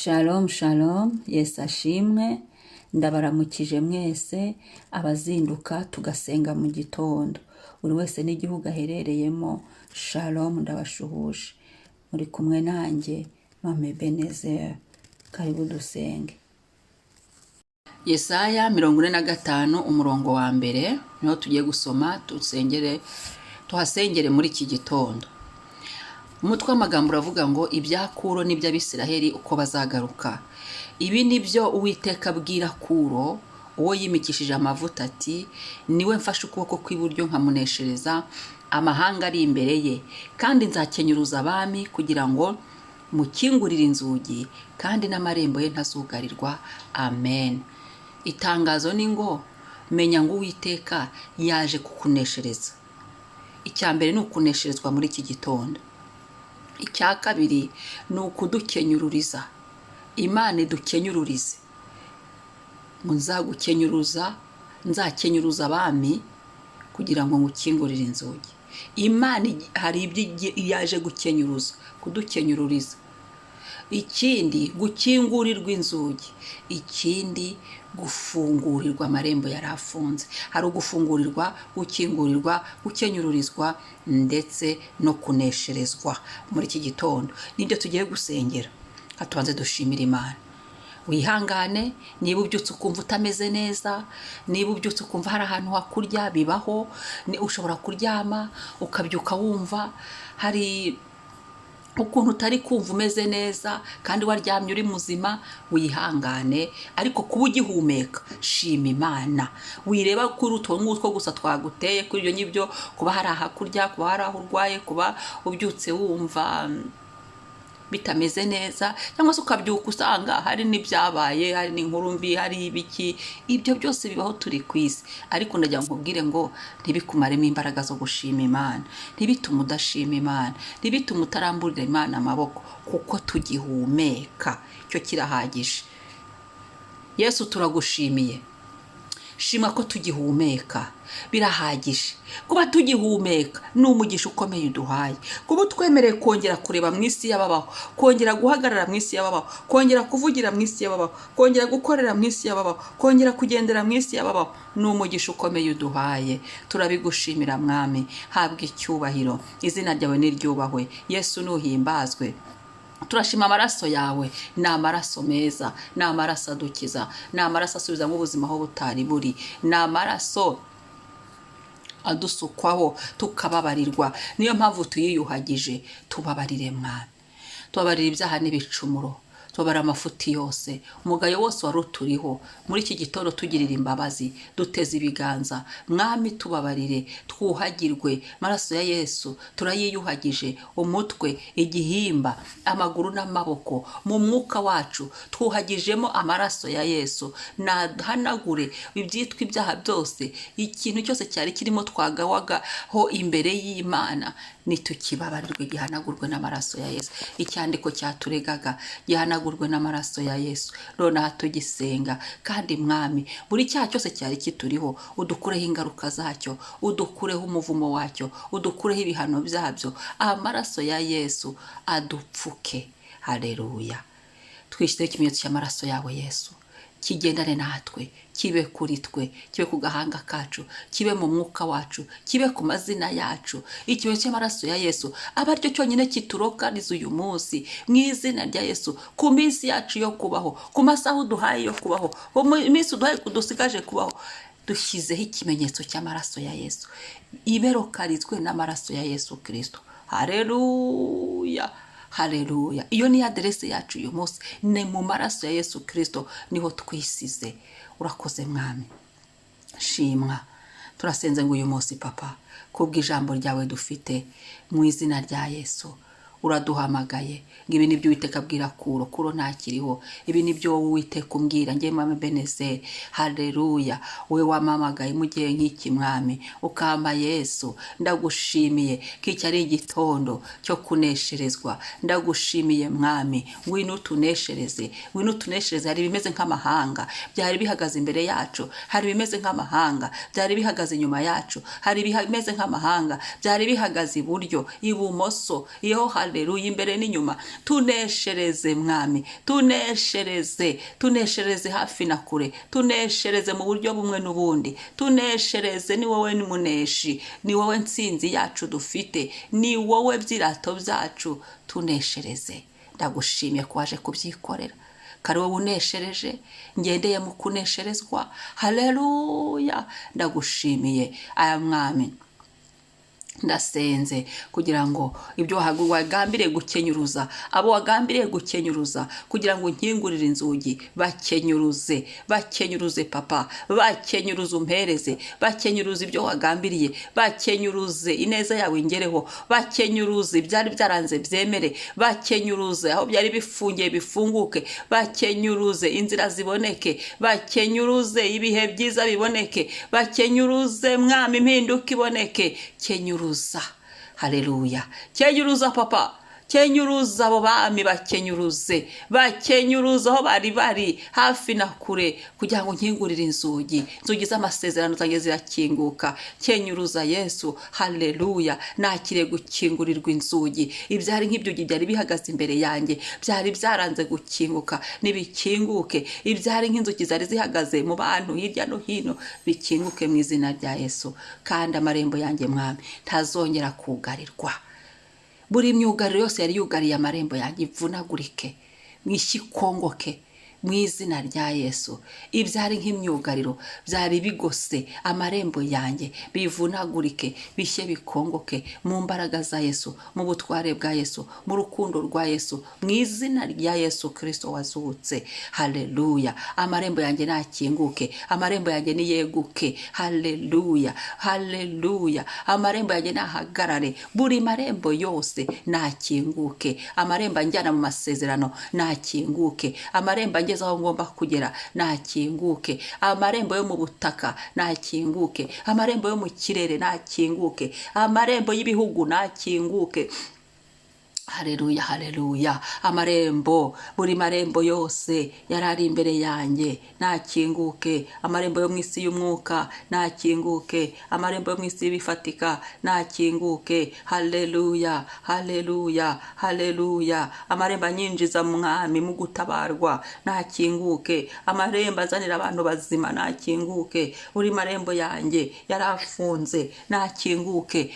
Shalom shalom, Yesu ashimwe, ndabaramukije mwese abazinduka tugasenga mu gitondo. Buri wese n'igihugu aherereyemo, shalom ndabashuhuje. Muri kumwe nanjye, Mame Ebenezer, karibu dusenge. Yesaya 45 umurongo wa mbere, niho tugiye gusoma tuhasengere muri iki gitondo. Umutwe w'amagambo uravuga ngo ibya Kuro n'iby'Abisiraheli uko bazagaruka. Ibi nibyo Uwiteka abwira Kuro, uwo yimikishije amavuta ati, niwe mfashe ukuboko kw'iburyo nkamuneshereza amahanga ari imbere ye, kandi nzakenyuruza abami kugira ngo mukingurire inzugi, kandi n'amarembo ye ntazugarirwa. Amen. Itangazo ni ngo, menya ngo Uwiteka yaje kukuneshereza. Icya mbere ni ukunesherezwa muri iki gitondo. Icya kabiri ni ukudukenyururiza. Imana idukenyururize. Nzakenyuruza abami kugira ngo ngukingurire inzugi. Imana hari ibyo yaje gukenyuruza, kudukenyururiza. Ikindi gukingurirwa inzugi, ikindi gufungurirwa amarembo yari afunze. Hari ugufungurirwa, gukingurirwa, gukenyururizwa ndetse no kunesherezwa. Muri iki gitondo nibyo tugiye gusengera. Katubanze dushimira Imana. Wihangane niba ubyutse ukumva utameze neza, niba ubyutse ukumva hari ahantu hakurya, bibaho. Ushobora kuryama ukabyuka wumva hari ukuntu utari kumva umeze neza kandi waryamye uri muzima. Wihangane, ariko kuba ugihumeka shima Imana. Wireba kuri utwo ngutwo gusa twaguteye kuri ibyo ngibyo, kuba hari ahakurya, kuba hari aho urwaye, kuba ubyutse wumva bitameze neza, cyangwa se ukabyuka usanga hari n'ibyabaye, hari n'inkuru mbi, hari ibiki. Ibyo byose bibaho, turi ku isi. Ariko ndagira ngo nkubwire ngo ntibikumaremo imbaraga zo gushima Imana, ntibitume udashima Imana, ntibitume utaramburira Imana amaboko, kuko tugihumeka. Cyo kirahagije. Yesu turagushimiye. Shima ko tugihumeka, birahagije. Kuba tugihumeka ni umugisha ukomeye uduhaye. Kuba utwemereye kongera kureba mu isi y'ababaho, kongera guhagarara mu isi y'ababaho, kongera kuvugira mu isi y'ababaho, kongera gukorera mu isi y'ababaho, kongera kugendera mu isi y'ababaho, ni umugisha ukomeye uduhaye. Turabigushimira Mwami, habwa icyubahiro, izina ryawe niryubahwe. Yesu nuhimbazwe. Turashima amaraso yawe, ni amaraso meza, ni amaraso adukiza, ni amaraso asubiza mu buzima aho butari buri, ni amaraso adusukwaho tukababarirwa. Niyo mpamvu tuyiyuhagije. Tubabarire Mwami, tubabarire ibyaha n'ibicumuro, tubabarire amafuti yose, umugayo wose wari uturiho. Muri iki gitondo tugirira imbabazi, duteze ibiganza Mwami, tubabarire, twuhagirwe. Maraso ya Yesu turayiyuhagije, umutwe, igihimba, amaguru n'amaboko, mu mwuka wacu twuhagijemo amaraso ya Yesu. Nahanagure ibyitwa ibyaha byose, ikintu cyose cyari kirimo twagawagaho imbere y'Imana, nitukibabarirwe, gihanagurwe n'amaraso ya Yesu. Icyandiko cyaturegaga gihanagurwe n'amaraso ya Yesu. Nonaha tugisenga. Kandi Mwami, buri cyaha cyose cyari kituriho, udukureho ingaruka zacyo, udukureho umuvumo wacyo, udukureho ibihano byabyo. Amaraso ya Yesu adupfuke. Haleluya. Twishyizeho ikimenyetso cy'amaraso yawe Yesu, kigendane natwe, kibe kuri twe, kibe ku gahanga kacu, kibe mu mwuka wacu, kibe ku mazina yacu. Ikimenyetso cy'amaraso ya Yesu aba aricyo cyonyine kiturokaniza uyu munsi, mu izina rya Yesu, ku minsi yacu yo kubaho, ku masaha uduhaye yo kubaho, ku minsi uduhaye kudusigaje kubaho. Dushyizeho ikimenyetso cy'amaraso ya Yesu, iberokarizwe n'amaraso ya Yesu Kristo. Haleluya. Haleluya. Iyo ni aderese yacu uyu munsi, ni mu maraso ya Yesu Kristo niho twisize. Urakoze Mwami, shimwa. Turasenze ngo uyu munsi Papa, kubw'ijambo ryawe dufite, mu izina rya Yesu uraduhamagaye ngo ibi nibyo Uwiteka abwira Kuro. Kuro ntakiriho. Ibi nibyo wowe Uwiteka umbwira njye Mame Ebenezer. Haleluya. Wowe wamamagaye mu gihe nk'iki Mwami, ukama Yesu. Ndagushimiye ko iki ari igitondo cyo kunesherezwa. Ndagushimiye Mwami, ngwino utuneshereze, ngwino utuneshereze. Hari ibimeze nk'amahanga byari bihagaze imbere yacu, hari ibimeze nk'amahanga byari bihagaze inyuma yacu, hari ibimeze nk'amahanga byari bihagaze iburyo, ibumoso, iyo haleluya, imbere n'inyuma. Tuneshereze mwami, tuneshereze hafi na kure, tuneshereze mu buryo bumwe n'ubundi, tuneshereze. Ni wowe n'umuneshi, ni wowe nsinzi yacu dufite, ni wowe byirato byacu, tuneshereze. Ndagushimiye ko waje kubyikorera, kari wowe uneshereje, ngendeye mu kunesherezwa. Haleluya, ndagushimiye aya mwami. Ndasenze kugira ngo ibyo wagambiriye gukenyuruza, abo wagambiriye gukenyuruza, kugira ngo nkingurire inzugi, bakenyuruze papa, bakenyuruze umpereze, bakenyuruze ibyo wagambiriye, bakenyuruze ineza yawe ingereho, bakenyuruze ibyari byaranze byemere, bakenyuruze aho byari bifungiye bifunguke, bakenyuruze inzira ziboneke, bakenyuruze ibihe byiza biboneke, bakenyuruze mwami impinduka iboneke. Kenyuruza, haleluya, kenyuruza papa, kenyuruza abo bami, bakenyuruze aho bari hafi na kure, kugira ngo nkingurire inzugi z'amasezerano zanjye zirakinguka. Kenyuruza Yesu, haleluya, nakire gukingurirwa inzugi. Ibyari nk'ibyugi byari bihagaze imbere yanjye, byari byaranze gukinguka, nibikinguke. Ibyari nk'inzugi zari zihagaze mu bantu hirya no hino, bikinguke mu izina rya Yesu. Kandi amarembo yanjye mwami ntazongera kugarirwa. Buri myugariro yose yari yugariye amarembo yanjye ivunagurike, mwishikongoke mu izina rya Yesu. Ibyari nk'imyugariro byari bigose amarembo yanjye, bivunagurike, bishye bikongoke mu mbaraga za Yesu, mu butware bwa Yesu, mu rukundo rwa Yesu, mu izina rya Yesu Kristo wazutse. Haleluya, amarembo yanjye nakinguke, amarembo yanjye niyeguke. Haleluya, haleluya, amarembo yanjye nahagarare, buri marembo yose nakinguke. Amarembo anjyana mu masezerano nakinguke, amarembo ngeze aho ngomba kugera nakinguke, amarembo yo mu butaka nakinguke, amarembo yo mu kirere nakinguke, amarembo y'ibihugu nakinguke. Haleluya, haleluya, amarembo, buri marembo yose yarari imbere yanjye nakinguke, amarembo yo mu isi y'umwuka nakinguke, amarembo yo mu isi bifatika nakinguke. Haleluya, haleluya, haleluya, amarembo anyinjiza mwami mu gutabarwa nakinguke, amarembo azanira abantu bazima nakinguke. Buri marembo yanjye yarafunze nakinguke,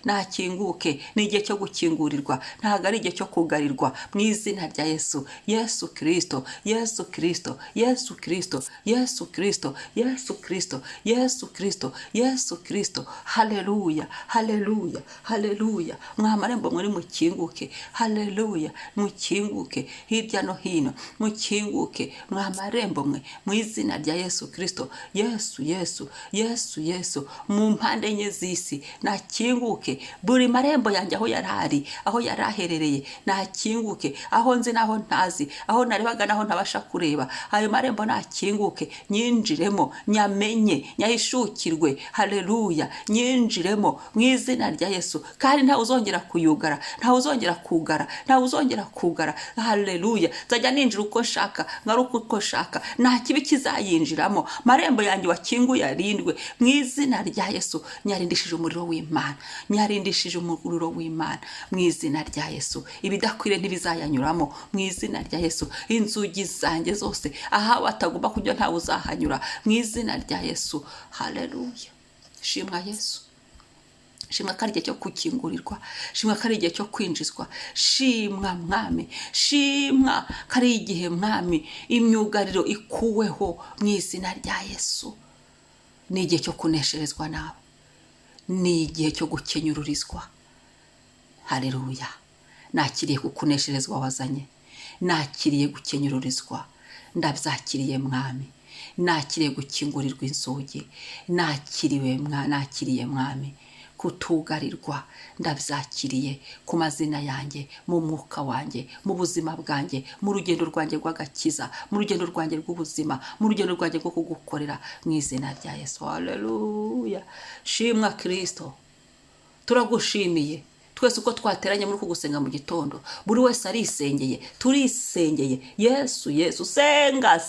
nakinguke. Ni igihe cyo gukingurirwa, ntabwo ari igihe cyo kugarirwa, mu izina rya Yesu. Yesu Kristo, Yesu Kristo, Yesu Kristo, Yesu Kristo, Yesu Kristo, Yesu Kristo, Yesu Kristo. Haleluya, haleluya, haleluya. Mwa marembo muri mukinguke, haleluya, mukinguke hirya no hino, mukinguke mwa marembo mwe, mu izina rya Yesu Kristo. Yesu, Yesu, Yesu, Yesu, mu mpande enye z'isi nakinguke. Buri marembo yanjye aho yarari, aho yaraherereye nakinguke, aho nzi naho ntazi, aho narebaga naho ntabasha kureba, ayo marembo nakinguke, nyinjiremo, nyamenye, nyahishukirwe. Haleluya, nyinjiremo mu izina rya Yesu. Kandi ntawe uzongera kuyugara, ntawe uzongera kugara, ntawe uzongera kugara. Haleluya, nzajya ninjira uko nshaka, ngaruka uko nshaka, nta kibi kizayinjiramo. Marembo yanjye wakinguye arindwe mu izina rya Yesu. Nyarindishije umuriro w'Imana, nyarindishije umuriro w'Imana mu izina rya Yesu. Ibidakwiriye ntibizayanyuramo mu izina rya Yesu. Inzugi zanjye zose aha batagomba kujya ntawe uzahanyura mu izina rya Yesu. Haleluya, shimwa Yesu, shimwa ko ari igihe cyo gukingurirwa, shimwa ko ari igihe cyo kwinjizwa, shimwa mwami, shimwa ko ari igihe mwami imyugariro ikuweho mu izina rya Yesu. Ni igihe cyo kunesherezwa nawe, ni igihe cyo gukenyururizwa. Haleluya, nakiriye kukunesherezwa wazanye, nakiriye gukenyururizwa, ndabyakiriye mwami, nakiriye gukingurirwa inzugi, nakiriye mwami kutugarirwa, ndabyakiriye ku mazina yanjye, mu mwuka wanjye, mu buzima bwanjye, mu rugendo rwanjye rw'agakiza, mu rugendo rwanjye rw'ubuzima, mu rugendo rwanjye rwo kugukorera mu izina rya Yesu. Haleluya, shimwa Kristo, turagushimiye. Twese uko twateranye muri kugusenga mu gitondo, buri wese arisengeye, turisengeye. Yesu, Yesu, senga,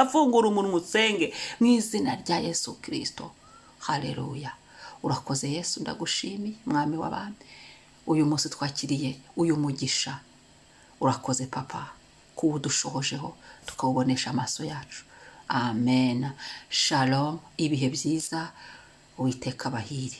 fungura umunwa usenge mu izina rya Yesu Kristo. Haleluya, urakoze Yesu, ndagushimiye mwami w'abami, uyu munsi twakiriye uyu mugisha. Urakoze papa kuba udushohojeho tukawubonesha amaso yacu. Amen. Shalom. Ibihe byiza. Uwiteka abahire.